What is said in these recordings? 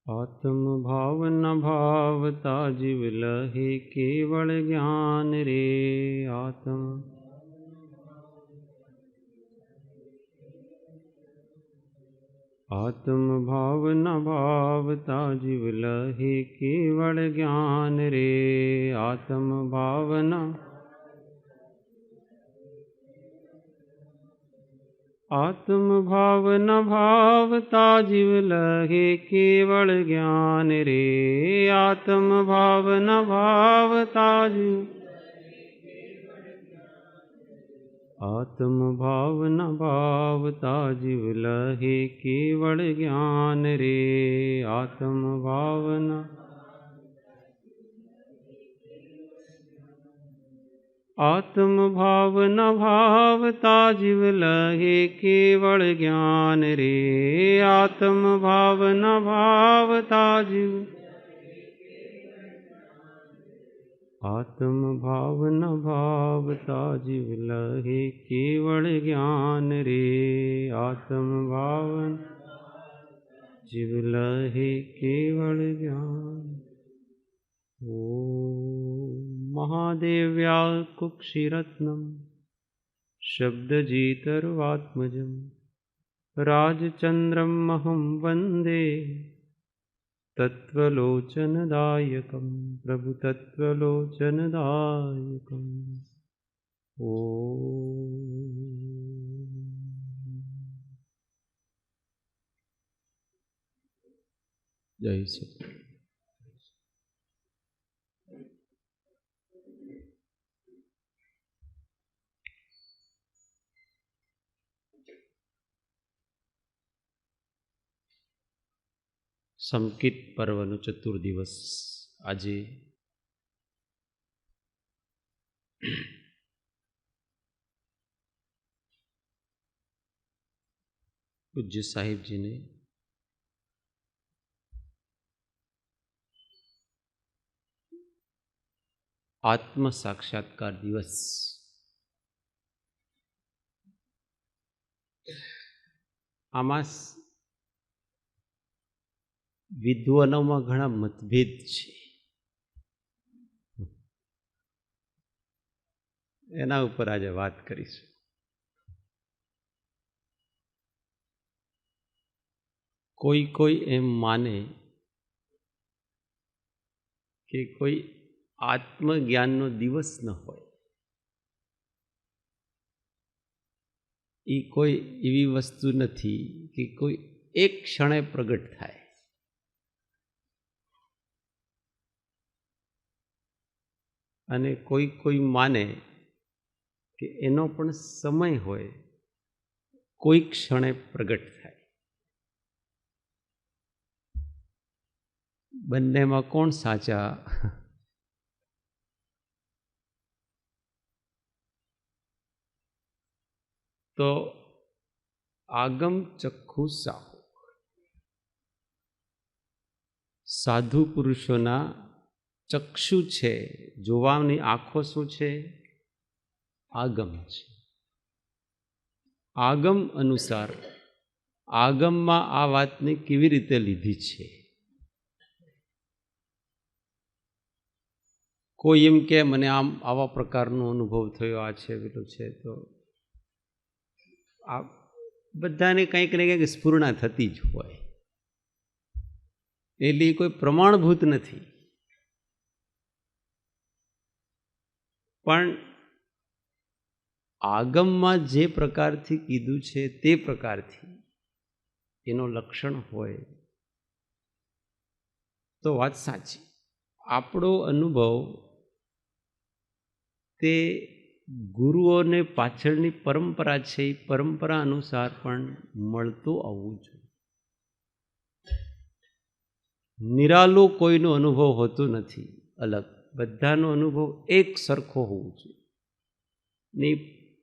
आत्म भाव न भावता जीव लहे केवल ज्ञान रे। आत्म भाव न भावता जीव लहे केवल ज्ञान रे। आत्म भाव न आत्म भाव न भावता जीव लहे केवल ज्ञान रे। आत्म भाव न भावता जीव आत्म भाव न भावता जीव लहे केवल ज्ञान रे। आत्म भाव न आत्म भाव न भावता जीव लहे केवल ज्ञान रे। आत्म भाव न भावता जीव आत्म भाव न भावता जीव लहे केवल ज्ञान रे। आत्म भाव जीव लहे केवल ज्ञान। ओम महादेव्याः कुक्षिरत्नम् शब्दजितर्वात्मजं राजचन्द्रमहं वन्दे तत्त्वलोचनदायकं प्रभु तत्त्वलोचनदायकम्। जय सच्चिदानंद। સંકિત પર્વનો ચતુર્દિવસ આજે પૂજ્ય સાહેબજીને આત્મ સાક્ષાત્કાર દિવસ આમાં વિદ્વાનોમાં ઘણા મતભેદ છે, એના ઉપર આજે વાત કરીશું. કોઈ એમ માને કે કોઈ આત્મજ્ઞાનનો દિવસ ન હોય, એ કોઈ એવી વસ્તુ નથી કે કોઈ એક ક્ષણે પ્રગટ થાય. અને કોઈ માને કે એનો પણ સમય હોય, કોઈ ક્ષણે પ્રગટ થાય. બંનેમાં કોણ સાચા? તો આગમ ચક્ષુ સાહુ, સાધુ પુરુષોના ચક્ષુ છે, જોવાની આંખો શું છે? આગમ છે. આગમ અનુસાર આગમમાં આ વાતને કેવી રીતે લીધી છે? કોઈ એમ કે મને આવા પ્રકારનો અનુભવ થયો, આ છે પેલું છે, તો આ બધાને કંઈક ને કંઈક સ્ફુરણા થતી જ હોય, એટલે કોઈ પ્રમાણભૂત નથી. પણ આગમમાં જે પ્રકારથી કીધું છે તે પ્રકારથી એનો લક્ષણ હોય તો વાત સાચી. આપણો અનુભવ તે ગુરુઓને પાછળની પરંપરા છે, એ પરંપરા અનુસાર પણ મળતું આવવું જોઈએ. નિરાલો કોઈનો અનુભવ હોતો નથી, અલગ. બધાનો અનુભવ એક સરખો હોવો જોઈએ. ને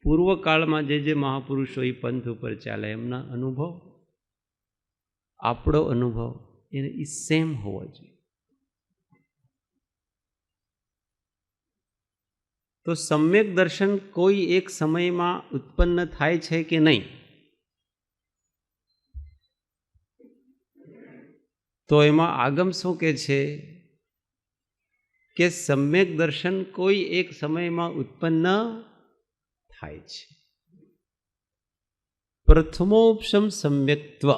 પૂર્વકાળમાં જે મહાપુરુષો એ પંથ ઉપર ચાલે એમના અનુભવ, આપણો અનુભવ એને એ સેમ હોવો જોઈએ. તો સમ્યક દર્શન કોઈ એક સમયમાં ઉત્પન્ન થાય છે કે નહીં? તો એમાં આગમ શું કહે છે કે સમ્યક દર્શન કોઈ એક સમયમાં ઉત્પન્ન થાય છે. પ્રથમોપશમ સમ્યક્ત્વ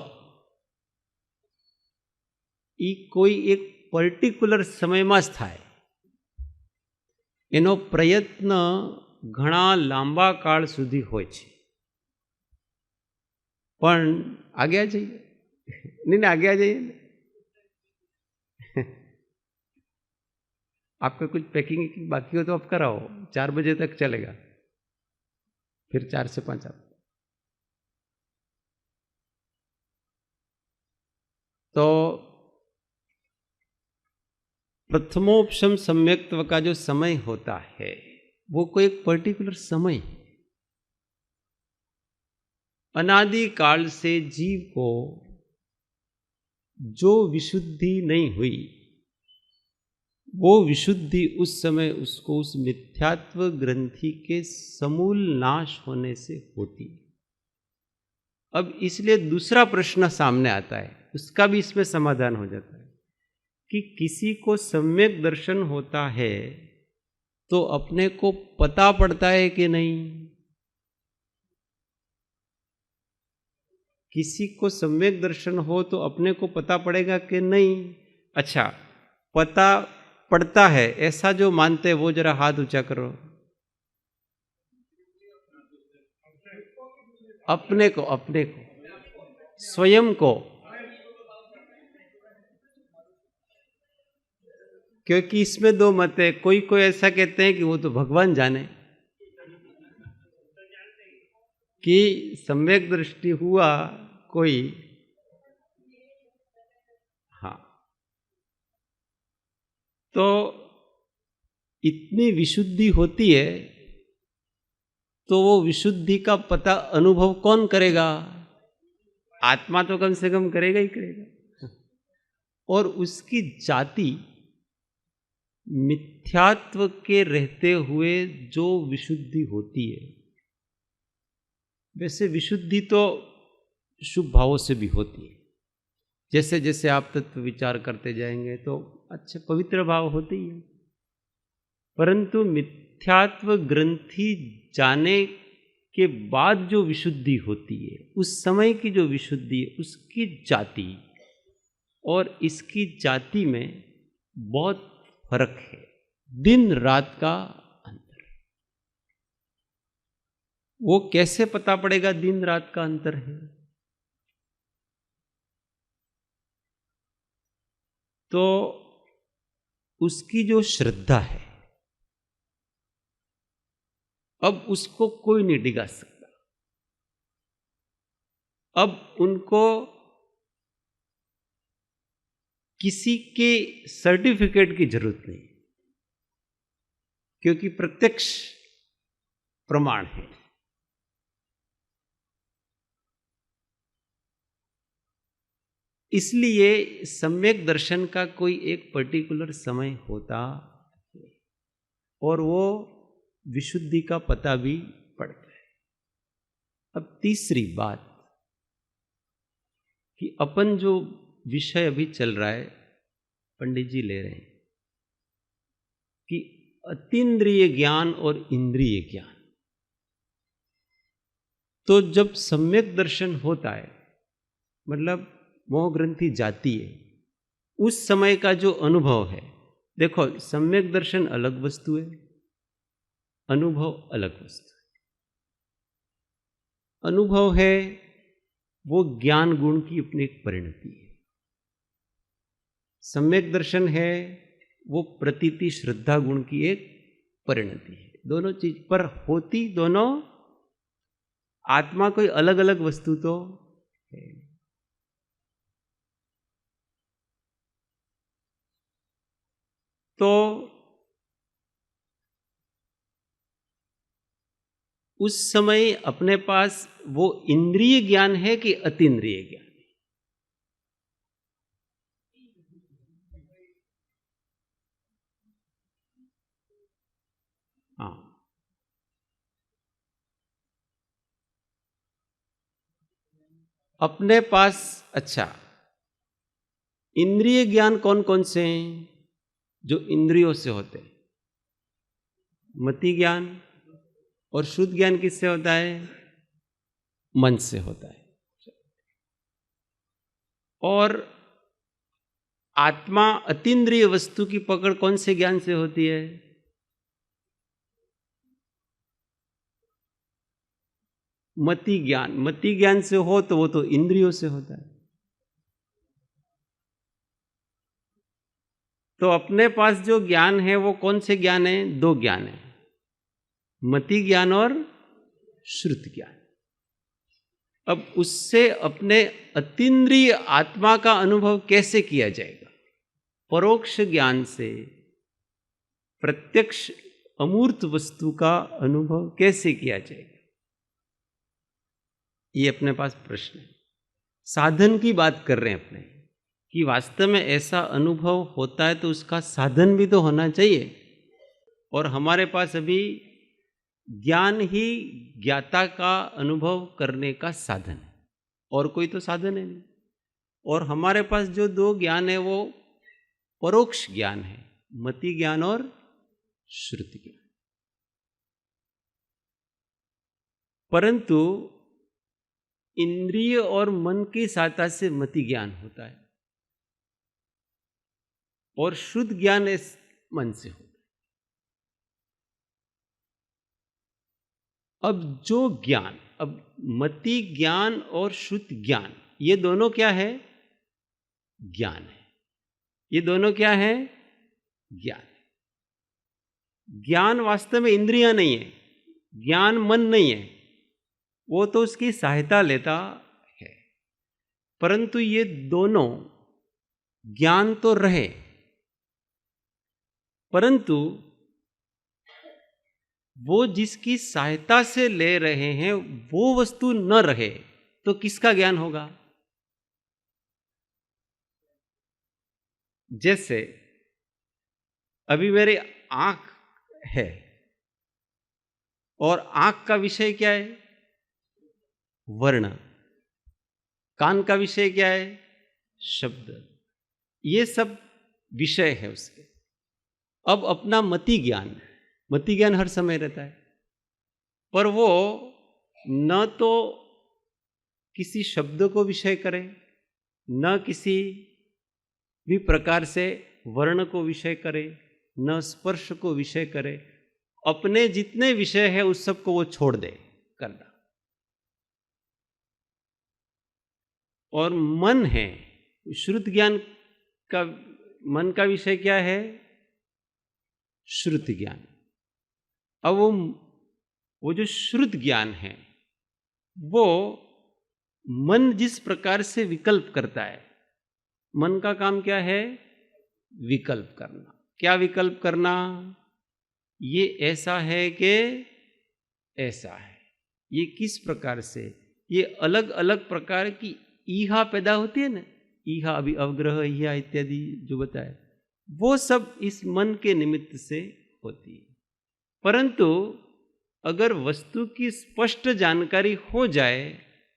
એ કોઈ એક પર્ટિક્યુલર સમયમાં જ થાય. એનો પ્રયત્ન ઘણા લાંબા કાળ સુધી હોય છે. પણ આગ્યા જઈએ नहीं आगे आ जाइए. आपका कुछ पैकिंग बाकी हो तो आप कराओ, 4 बजे तक चलेगा, फिर 4 से 5 आप. तो प्रथमोपशम सम्यक्त्व का जो समय होता है वो कोई एक पर्टिकुलर समय है. अनादि काल से जीव को जो विशुद्धि नहीं हुई वो विशुद्धि उस समय उसको उस मिथ्यात्व ग्रंथि के समूल नाश होने से होती. अब इसलिए दूसरा प्रश्न सामने आता है, उसका भी इसमें समाधान हो जाता है कि किसी को सम्यक दर्शन होता है तो अपने को पता पड़ता है कि नहीं. किसी को सम्यक दर्शन हो तो अपने को पता पड़ेगा कि नहीं. अच्छा, पता पड़ता है ऐसा जो मानते हैं वो जरा हाथ ऊंचा करो. अपने को स्वयं को, क्योंकि इसमें दो मत है. कोई कोई ऐसा कहते हैं कि वो तो भगवान जाने कि सम्यक दृष्टि हुआ कोई. हाँ, तो इतनी विशुद्धि होती है तो वो विशुद्धि का पता अनुभव कौन करेगा? आत्मा तो कम से कम करेगा ही करेगा. और उसकी जाति मिथ्यात्व के रहते हुए जो विशुद्धि होती है, वैसे विशुद्धि तो शुभ भावों से भी होती है. जैसे जैसे आप तत्व विचार करते जाएंगे तो अच्छे पवित्र भाव होते ही है. परंतु मिथ्यात्व ग्रंथि जाने के बाद जो विशुद्धि होती है, उस समय की जो विशुद्धि है, उसकी जाति और इसकी जाति में बहुत फर्क है. दिन रात का अंतर. वो कैसे पता पड़ेगा दिन रात का अंतर है? तो उसकी जो श्रद्धा है, अब उसको कोई नहीं डिगा सकता. अब उनको किसी के सर्टिफिकेट की जरूरत नहीं, क्योंकि प्रत्यक्ष प्रमाण है. इसलिए सम्यक दर्शन का कोई एक पर्टिकुलर समय होता है और वो विशुद्धि का पता भी पड़ता है. अब तीसरी बात कि अपन जो विषय अभी चल रहा है, पंडित जी ले रहे हैं कि अतीन्द्रिय ज्ञान और इंद्रिय ज्ञान. तो जब सम्यक दर्शन होता है, मतलब मोह ग्रंथि जाती है, उस समय का जो अनुभव है, देखो सम्यक दर्शन अलग वस्तु है, अनुभव अलग वस्तु है. अनुभव है वो ज्ञान गुण की अपनी एक परिणति है. सम्यक दर्शन है वो प्रतीति श्रद्धा गुण की एक परिणति है. दोनों चीज पर होती दोनों आत्मा कोई अलग अलग वस्तु तो है. तो उस समय अपने पास वो इंद्रिय ज्ञान है कि अतीन्द्रिय ज्ञान? हाँ, अपने पास. अच्छा, इंद्रिय ज्ञान कौन कौन से हैं? जो इंद्रियों से होते हैं। मति ज्ञान और शुद्ध ज्ञान किससे होता है? मन से होता है। और आत्मा अतीन्द्रिय वस्तु की पकड़ कौन से ज्ञान से होती है? मति ज्ञान। मति ज्ञान से हो तो वो तो इंद्रियों से होता है। तो अपने पास जो ज्ञान है वो कौन से ज्ञान है? दो ज्ञान है, मति ज्ञान और श्रुति ज्ञान। अब उससे अपने अतीन्द्रिय आत्मा का अनुभव कैसे किया जाएगा? परोक्ष ज्ञान से प्रत्यक्ष अमूर्त वस्तु का अनुभव कैसे किया जाएगा? ये अपने पास प्रश्न है। साधन की बात कर रहे हैं अपने, कि वास्तव में ऐसा अनुभव होता है तो उसका साधन भी तो होना चाहिए। और हमारे पास अभी ज्ञान ही ज्ञाता का अनुभव करने का साधन है, और कोई तो साधन है नहीं। और हमारे पास जो दो ज्ञान है वो परोक्ष ज्ञान है, मति ज्ञान और श्रुति ज्ञान। परंतु इंद्रिय और मन की सहायता से मति ज्ञान होता है और शुद्ध ज्ञान इस मन से होता है। अब जो ज्ञान, अब मति ज्ञान और शुद्ध ज्ञान, ये दोनों क्या है? ज्ञान है। ये दोनों क्या है? ज्ञान। ज्ञान वास्तव में इंद्रियां नहीं है, ज्ञान मन नहीं है, वो तो उसकी सहायता लेता है। परंतु ये दोनों ज्ञान तो रहे, परंतु वो जिसकी सहायता से ले रहे हैं वो वस्तु न रहे तो किसका ज्ञान होगा? जैसे अभी मेरी आंख है और आंख का विषय क्या है? वर्ण। कान का विषय क्या है? शब्द। ये सब विषय है उसके। अब अपना मति ज्ञान हर समय रहता है, पर वो न तो किसी शब्द को विषय करे, न किसी भी प्रकार से वर्ण को विषय करे, न स्पर्श को विषय करे। अपने जितने विषय है उस सब को वो छोड़ दे करना। और मन है, श्रुत ज्ञान का, मन का विषय क्या है? श्रुति ज्ञान। अब वो जो श्रुत ज्ञान है वो मन जिस प्रकार से विकल्प करता है, मन का काम क्या है? विकल्प करना। क्या विकल्प करना? ये ऐसा है कि ऐसा है। ये किस प्रकार से? ये अलग अलग प्रकार की ईहा पैदा होती है ना, ईहा, अभी अवग्रह, ईहा इत्यादि जो बताए, वो सब इस मन के निमित्त से होती है। परंतु अगर वस्तु की स्पष्ट जानकारी हो जाए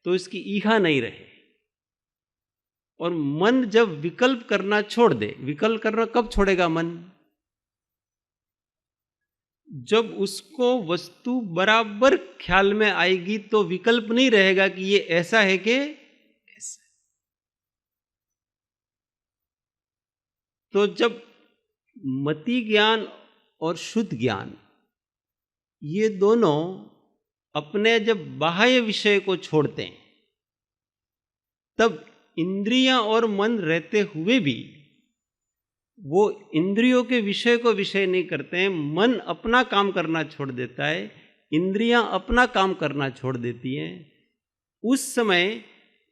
तो इसकी ईहा नहीं रहे। और मन जब विकल्प करना छोड़ दे, विकल्प करना कब छोड़ेगा मन? जब उसको वस्तु बराबर ख्याल में आएगी तो विकल्प नहीं रहेगा कि ये ऐसा है कि ऐसा। तो जब मति ज्ञान और शुद्ध ज्ञान ये दोनों अपने जब बाह्य विषय को छोड़ते हैं, तब इंद्रियां और मन रहते हुए भी वो इंद्रियों के विषय को विषय नहीं करते हैं। मन अपना काम करना छोड़ देता है, इंद्रियां अपना काम करना छोड़ देती हैं। उस समय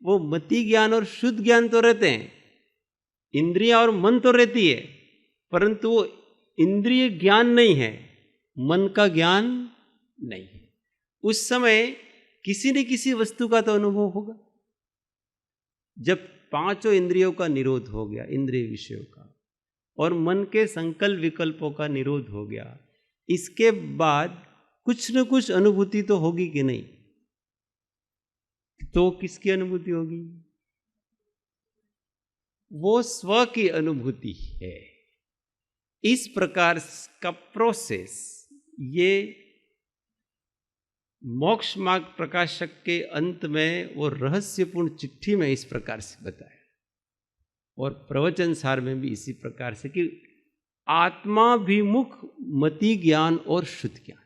वो मति ज्ञान और शुद्ध ज्ञान तो रहते हैं, इंद्रियां और मन तो रहती है, परंतु वो इंद्रिय ज्ञान नहीं है, मन का ज्ञान नहीं है। उस समय किसी न किसी वस्तु का तो अनुभव होगा। जब पांचों इंद्रियों का निरोध हो गया, इंद्रिय विषयों का, और मन के संकल्प विकल्पों का निरोध हो गया, इसके बाद कुछ न कुछ अनुभूति तो होगी कि नहीं? तो किसकी अनुभूति होगी? वो स्व की अनुभूति है। इस प्रकार का प्रोसेस ये मोक्ष मार्ग प्रकाशक के अंत में वो रहस्यपूर्ण चिट्ठी में इस प्रकार से बताया, और प्रवचन सार में भी इसी प्रकार से कि आत्माभिमुख मति ज्ञान और शुद्ध ज्ञान।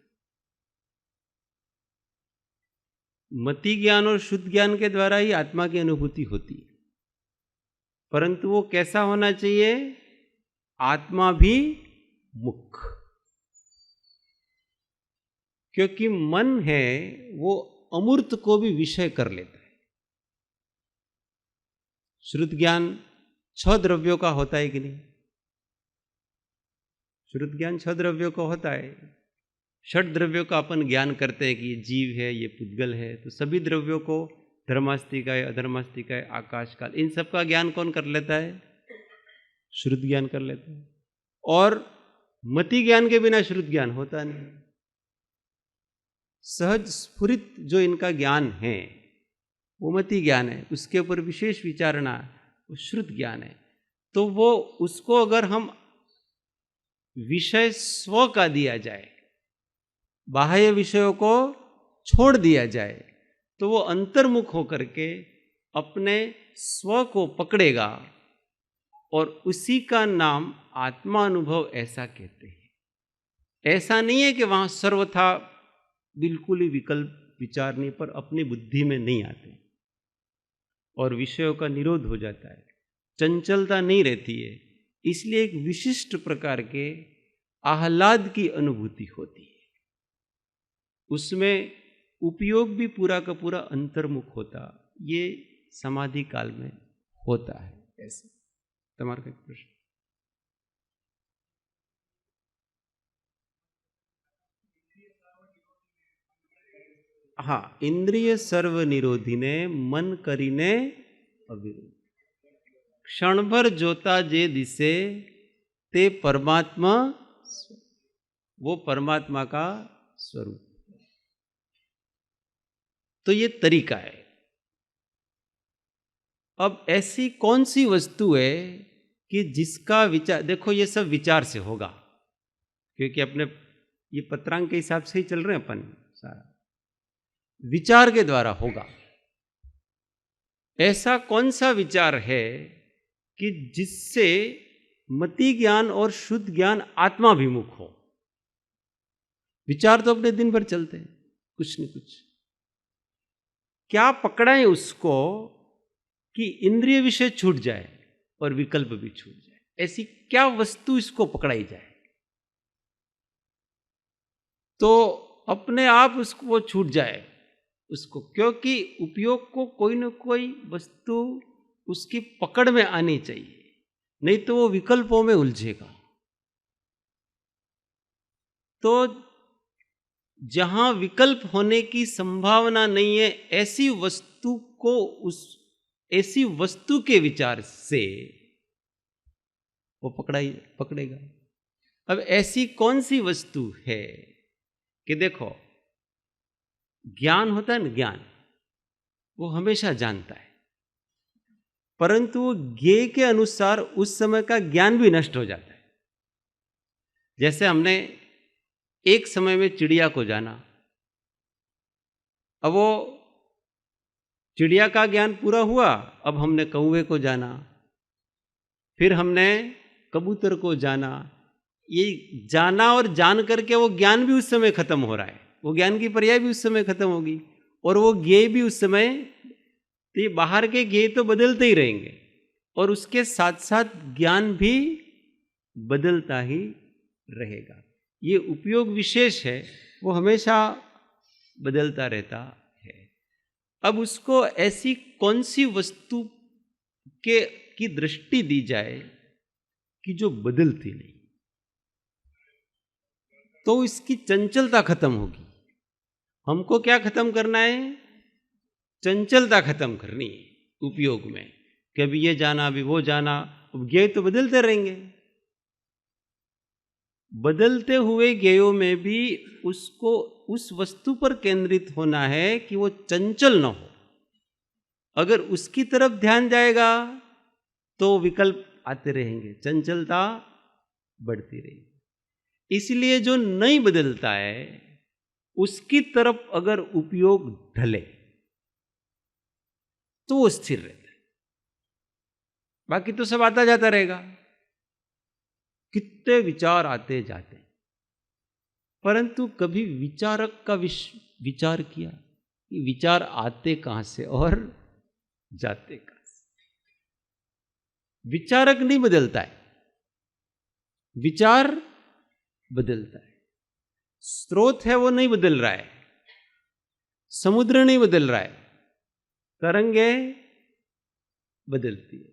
मति ज्ञान और शुद्ध ज्ञान के द्वारा ही आत्मा की अनुभूति होती है, परंतु वो कैसा होना चाहिए? आत्मा भी मुख। क्योंकि मन है वो अमूर्त को भी विषय कर लेता है। श्रुत ज्ञान 6 द्रव्यों का होता है कि नहीं? श्रुत ज्ञान 6 द्रव्यों का होता है। 6 द्रव्यों का अपन ज्ञान करते हैं कि ये जीव है, ये पुद्गल है, तो सभी द्रव्यों को धर्मास्तिकाय, अधर्मास्तिकाय, आकाश काल, इन सब का ज्ञान कौन कर लेता है? श्रुत ज्ञान कर लेता है। और मति ज्ञान के बिना श्रुत ज्ञान होता नहीं। सहज स्फुरित जो इनका ज्ञान है वो मति ज्ञान है, उसके ऊपर विशेष विचारणा वो श्रुत ज्ञान है। तो वो उसको अगर हम विषय स्व का दिया जाए, बाह्य विषयों को छोड़ दिया जाए, तो वो अंतर्मुख होकर के अपने स्व को पकड़ेगा, और उसी का नाम आत्मा अनुभव ऐसा कहते हैं। ऐसा नहीं है कि वहां सर्वथा बिल्कुल ही विकल्प विचारने पर अपनी बुद्धि में नहीं आते और विषयों का निरोध हो जाता है, चंचलता नहीं रहती है, इसलिए एक विशिष्ट प्रकार के आह्लाद की अनुभूति होती है। उसमें उपयोग भी पूरा का पूरा अंतर्मुख होता, ये समाधि काल में होता है। ऐसे तुम्हारा क्या प्रश्न? हाँ, इंद्रिय सर्व निरोधी ने मन करीने अविरोध। क्षणभर जोता जे दिसे ते परमात्मा, वो परमात्मा का स्वरूप। तो ये तरीका है। अब ऐसी कौन सी वस्तु है कि जिसका विचार, देखो ये सब विचार से होगा, क्योंकि अपने ये पत्रांक के हिसाब से ही चल रहे हैं अपन, सारा विचार के द्वारा होगा। ऐसा कौन सा विचार है कि जिससे मति ज्ञान और शुद्ध ज्ञान आत्माभिमुख हो? विचार तो अपने दिन भर चलते हैं, कुछ न कुछ। क्या पकड़ाएं उसको कि इंद्रिय विषय छूट जाए और विकल्प भी छूट जाए? ऐसी क्या वस्तु इसको पकड़ाई जाए तो अपने आप उसको वो छूट जाए उसको? क्योंकि उपयोग को कोई न कोई वस्तु उसकी पकड़ में आनी चाहिए, नहीं तो वो विकल्पों में उलझेगा। तो जहां विकल्प होने की संभावना नहीं है, ऐसी वस्तु को ऐसी वस्तु के विचार से वो पकड़ेगा। अब ऐसी कौन सी वस्तु है कि देखो, ज्ञान होता है ना, ज्ञान वो हमेशा जानता है, परंतु वो ज्ञेय के अनुसार उस समय का ज्ञान भी नष्ट हो जाता है। जैसे हमने एक समय में चिड़िया को जाना, अब वो चिड़िया का ज्ञान पूरा हुआ, अब हमने कौवे को जाना, फिर हमने कबूतर को जाना। ये जाना और जान करके वो ज्ञान भी उस समय खत्म हो रहा है, वो ज्ञान की पर्याय भी उस समय खत्म होगी, और वो ज्ञेय भी उस समय, तो ये बाहर के ज्ञेय तो बदलते ही रहेंगे और उसके साथ साथ ज्ञान भी बदलता ही रहेगा। ये उपयोग विशेष है, वो हमेशा बदलता रहता है। अब उसको ऐसी कौन सी वस्तु की दृष्टि दी जाए कि जो बदलती नहीं, तो इसकी चंचलता खत्म होगी। हमको क्या खत्म करना है? चंचलता खत्म करनी है उपयोग में, कि अभी ये जाना, अभी वो जाना। अब ज्ञेय तो बदलते रहेंगे, बदलते हुए ज्ञेयों में भी उसको उस वस्तु पर केंद्रित होना है कि वो चंचल न हो। अगर उसकी तरफ ध्यान जाएगा तो विकल्प आते रहेंगे, चंचलता बढ़ती रहेगी। इसलिए जो नहीं बदलता है उसकी तरफ अगर उपयोग ढले तो वो स्थिर रहता है, बाकी तो सब आता जाता रहेगा। कितने विचार आते जाते, परंतु कभी विचारक का विचार किया कि विचार आते कहां से और जाते कहां से? विचारक नहीं बदलता है, विचार बदलता है। स्रोत है वो नहीं बदल रहा है, समुद्र नहीं बदल रहा है, तरंगे बदलती है।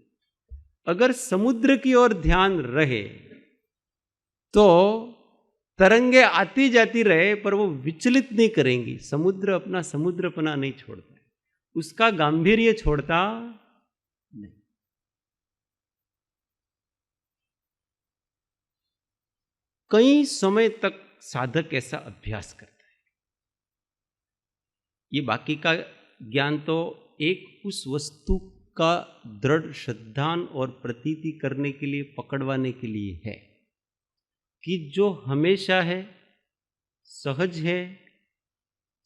अगर समुद्र की ओर ध्यान रहे तो तरंगे आती जाती रहे पर वो विचलित नहीं करेंगी। समुद्र अपना समुद्रपना नहीं छोड़ता है, उसका गांभीर्य छोड़ता नहीं। कई समय तक साधक ऐसा अभ्यास करता है। ये बाकी का ज्ञान तो एक उस वस्तु का दृढ़ श्रद्धान और प्रतीति करने के लिए, पकड़वाने के लिए है कि जो हमेशा है, सहज है,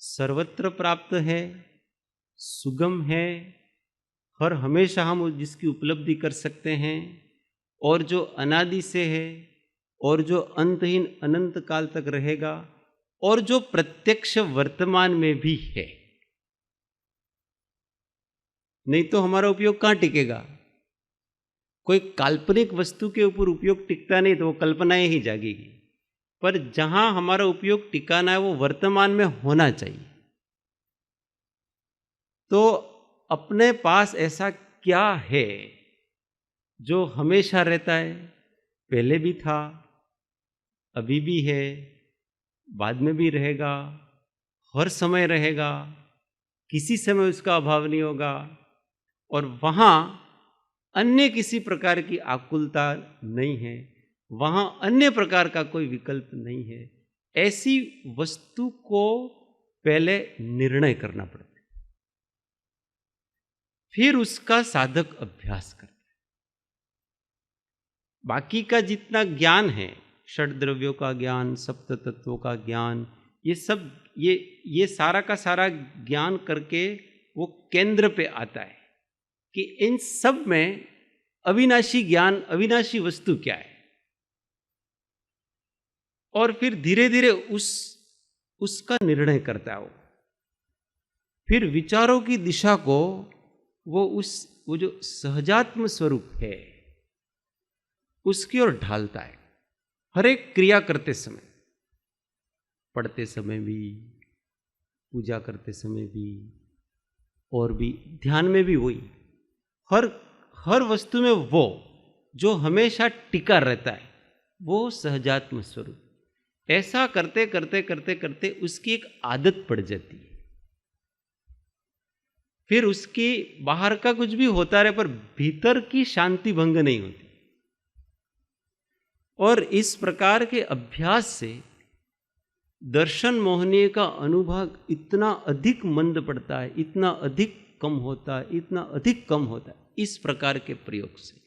सर्वत्र प्राप्त है, सुगम है, हर हमेशा हम जिसकी उपलब्धि कर सकते हैं, और जो अनादि से है, और जो अंतहीन अनंत काल तक रहेगा, और जो प्रत्यक्ष वर्तमान में भी है। नहीं तो हमारा उपयोग कहां टिकेगा? कोई काल्पनिक वस्तु के ऊपर उपयोग टिकता नहीं तो वो कल्पनाएं ही जागेगी। पर जहां हमारा उपयोग टिकाना है वो वर्तमान में होना चाहिए। तो अपने पास ऐसा क्या है जो हमेशा रहता है? पहले भी था, अभी भी है, बाद में भी रहेगा, हर समय रहेगा, किसी समय उसका अभाव नहीं होगा, और वहां अन्य किसी प्रकार की आकुलता नहीं है, वहां अन्य प्रकार का कोई विकल्प नहीं है। ऐसी वस्तु को पहले निर्णय करना पड़ता है, फिर उसका साधक अभ्यास करता है। बाकी का जितना ज्ञान है, षड द्रव्यों का ज्ञान, सप्त तत्वों का ज्ञान, ये सब ये सारा का सारा ज्ञान करके वो केंद्र पे आता है कि इन सब में अविनाशी ज्ञान, अविनाशी वस्तु क्या है। और फिर धीरे धीरे उसका निर्णय करता है वो। फिर विचारों की दिशा को वो जो सहजात्म स्वरूप है उसकी ओर ढालता है। हर एक क्रिया करते समय, पढ़ते समय भी, पूजा करते समय भी, और भी ध्यान में भी वही। हर वस्तु में वो जो हमेशा टिका रहता है वो सहजात्म स्वरूप। ऐसा करते करते करते करते उसकी एक आदत पड़ जाती है। फिर उसकी बाहर का कुछ भी होता रहे पर भीतर की शांति भंग नहीं होती। और इस प्रकार के अभ्यास से दर्शन मोहनीय का अनुभव इतना अधिक मंद पड़ता है, इतना अधिक कम होता है, इतना अधिक कम होता है, इस प्रकार के प्रयोग से।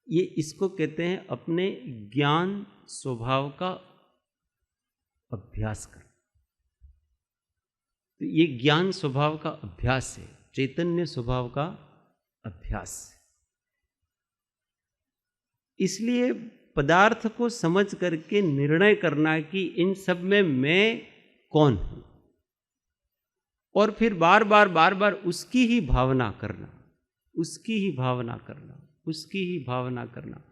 ये इसको कहते हैं अपने ज्ञान स्वभाव का अभ्यास कर। तो ये ज्ञान स्वभाव का अभ्यास है, चैतन्य स्वभाव का अभ्यास है। इसलिए पदार्थ को समझ करके निर्णय करना कि इन सब में मैं कौन हूं, और फिर बार बार उसकी ही भावना करना, उसकी ही भावना करना, उसकी ही भावना करना।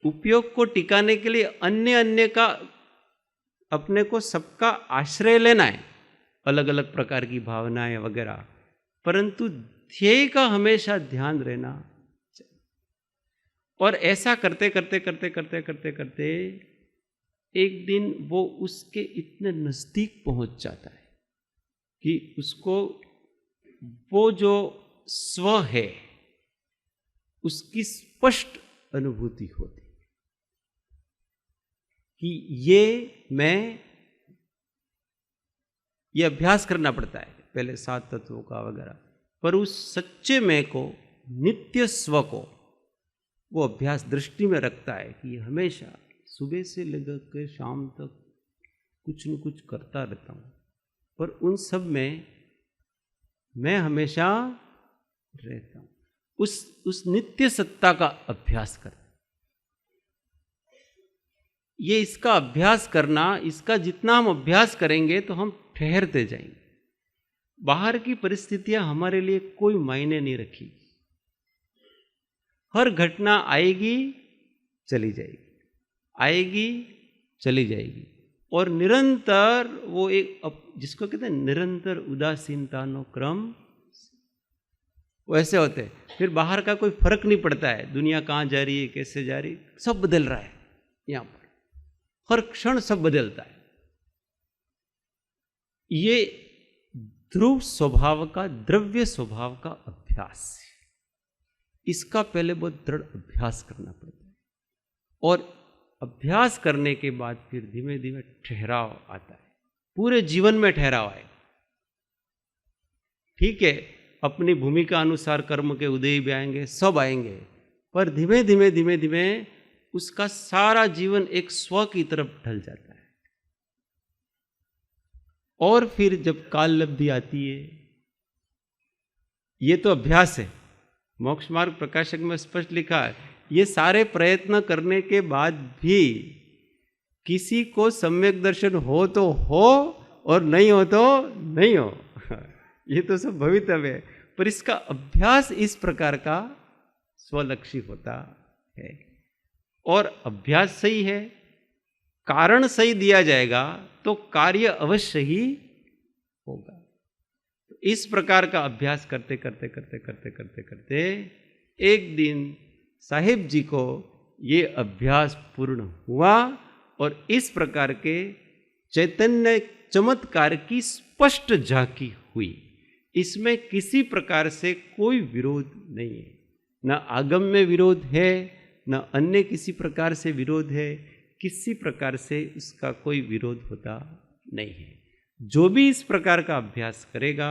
उपयोग को टिकाने के लिए अन्य का अपने को सबका आश्रय लेना है, अलग अलग प्रकार की भावनाएं वगैरह, परंतु ध्येय का हमेशा ध्यान रहना चाहिए। और ऐसा करते करते करते करते करते करते एक दिन वो उसके इतने नजदीक पहुंच जाता है कि उसको वो जो स्व है उसकी स्पष्ट अनुभूति होती कि ये मैं। ये अभ्यास करना पड़ता है पहले 7 तत्वों का वगैरह, पर उस सच्चे मैं को नित्य स्व को वो अभ्यास दृष्टि में रखता है कि हमेशा सुबह से लेकर के शाम तक कुछ न कुछ करता रहता हूँ, पर उन सब में मैं हमेशा रहता हूँ, उस नित्य सत्ता का अभ्यास करता। ये इसका अभ्यास करना, इसका जितना हम अभ्यास करेंगे तो हम ठहरते जाएंगे। बाहर की परिस्थितियां हमारे लिए कोई मायने नहीं रखी। हर घटना आएगी चली जाएगी, आएगी चली जाएगी, और निरंतर वो एक जिसको कहते हैं निरंतर उदासीनतानो क्रम, वैसे होते हैं। फिर बाहर का कोई फर्क नहीं पड़ता है, दुनिया कहाँ जा रही है, कैसे जा रही है, सब बदल रहा है। यहां पर हर क्षण सब बदलता है। ये ध्रुव स्वभाव का, द्रव्य स्वभाव का अभ्यास है। इसका पहले बहुत दृढ़ अभ्यास करना पड़ता है, और अभ्यास करने के बाद फिर धीमे धीमे ठहराव आता है। पूरे जीवन में ठहराव आए। ठीक है, अपनी भूमिका अनुसार कर्म के उदय भी आएंगे, सब आएंगे, पर धीमे धीमे धीमे धीमे उसका सारा जीवन एक स्व की तरफ ढल जाता है। और फिर जब काल लब्धि आती है, ये तो अभ्यास है। मोक्ष मार्ग प्रकाशक में स्पष्ट लिखा है, ये सारे प्रयत्न करने के बाद भी किसी को सम्यक दर्शन हो तो हो और नहीं हो तो नहीं हो। ये तो सब भवितव्य है, पर इसका अभ्यास इस प्रकार का स्वलक्षी होता है। और अभ्यास सही है, कारण सही दिया जाएगा तो कार्य अवश्य ही होगा। तो इस प्रकार का अभ्यास करते करते करते करते करते करते एक दिन साहिब जी को ये अभ्यास पूर्ण हुआ, और इस प्रकार के चैतन्य चमत्कार की स्पष्ट झांकी हुई। इसमें किसी प्रकार से कोई विरोध नहीं है, न आगम में विरोध है, न अन्य किसी प्रकार से विरोध है। किसी प्रकार से इसका कोई विरोध होता नहीं है। जो भी इस प्रकार का अभ्यास करेगा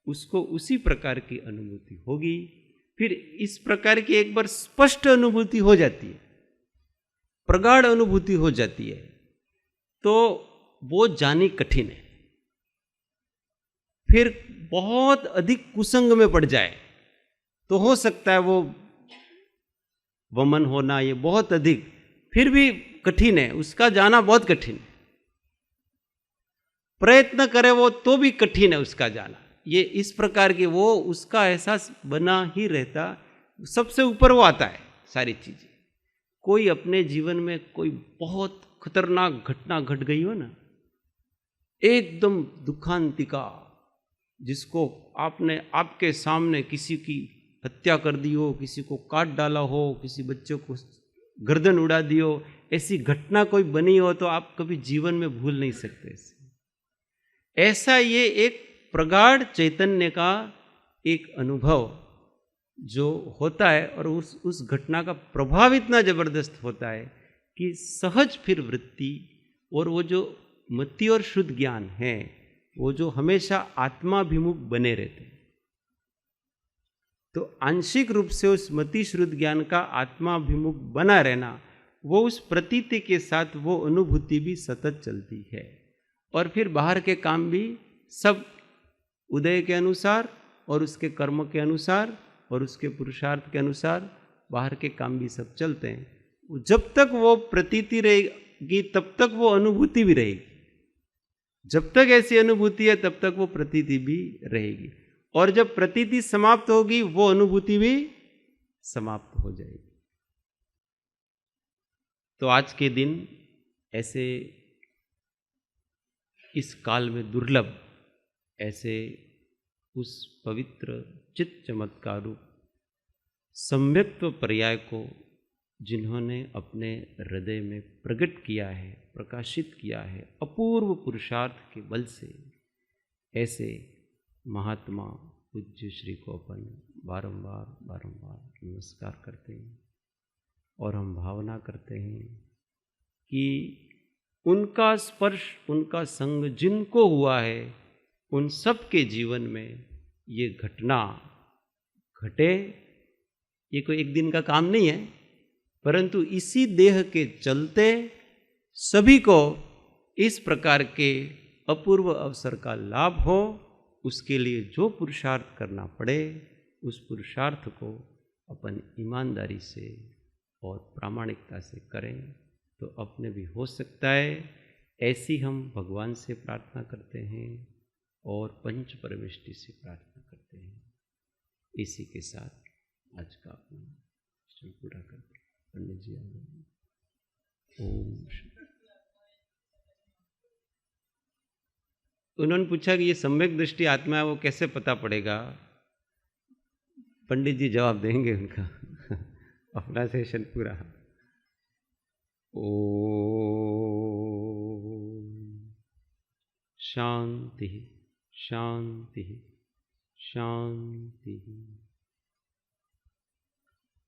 उसको उसी प्रकार की अनुभूति होगी। फिर इस प्रकार की एक बार स्पष्ट अनुभूति हो जाती है, प्रगाढ़ अनुभूति हो जाती है, तो वो जानी कठिन है। फिर बहुत अधिक कुसंग में पड़ जाए तो हो सकता है वो वमन होना, ये बहुत अधिक फिर भी कठिन है, उसका जाना बहुत कठिन है। प्रयत्न करे वो तो भी कठिन है उसका जाना। ये इस प्रकार की वो उसका एहसास बना ही रहता, सबसे ऊपर वो आता है सारी चीजें। कोई अपने जीवन में कोई बहुत खतरनाक घटना घट गई हो ना, एकदम दुखांतिका, जिसको आपने आपके सामने किसी की हत्या कर दी हो, किसी को काट डाला हो, किसी बच्चे को गर्दन उड़ा दी हो, ऐसी घटना कोई बनी हो तो आप कभी जीवन में भूल नहीं सकते इसे। ऐसा ये एक प्रगाढ़ चैतन्य का एक अनुभव जो होता है, और उस घटना का प्रभाव इतना जबरदस्त होता है कि सहज फिर वृत्ति और वो जो मति और शुद्ध ज्ञान है, वो जो हमेशा आत्माभिमुख बने रहते हैं। तो आंशिक रूप से उस मति शुद्ध ज्ञान का आत्माभिमुख बना रहना, वो उस प्रतीति के साथ वो अनुभूति भी सतत चलती है। और फिर बाहर के काम भी सब उदय के अनुसार और उसके कर्म के अनुसार और उसके पुरुषार्थ के अनुसार बाहर के काम भी सब चलते हैं। जब तक वो प्रतीति रहेगी तब तक वो अनुभूति भी रहेगी, जब तक ऐसी अनुभूति है तब तक वो प्रतीति भी रहेगी, और जब प्रतीति समाप्त होगी वो अनुभूति भी समाप्त हो जाएगी। तो आज के दिन ऐसे इस काल में दुर्लभ ऐसे उस पवित्र चित्त चमत्कार रूप सम्यक्त्व पर्याय को जिन्होंने अपने हृदय में प्रकट किया है, प्रकाशित किया है अपूर्व पुरुषार्थ के बल से, ऐसे महात्मा पूज्य श्री को अपन बारंबार नमस्कार करते हैं। और हम भावना करते हैं कि उनका स्पर्श, उनका संग जिनको हुआ है, उन सब के जीवन में ये घटना घटे ये कोई एक दिन का काम नहीं है, परंतु इसी देह के चलते सभी को इस प्रकार के अपूर्व अवसर का लाभ हो, उसके लिए जो पुरुषार्थ करना पड़े उस पुरुषार्थ को अपन ईमानदारी से और प्रामाणिकता से करें तो अपने भी हो सकता है। ऐसी हम भगवान से प्रार्थना करते हैं और पंच परमेष्टि से प्रार्थना करते हैं। इसी के साथ आज का अपना सेशन पूरा करते हैं। पंडित जी ओम। उन्होंने पूछा कि ये सम्यक दृष्टि आत्मा है वो कैसे पता पड़ेगा? पंडित जी जवाब देंगे उनका। अपना सेशन पूरा। ओम शांति शांति शांति।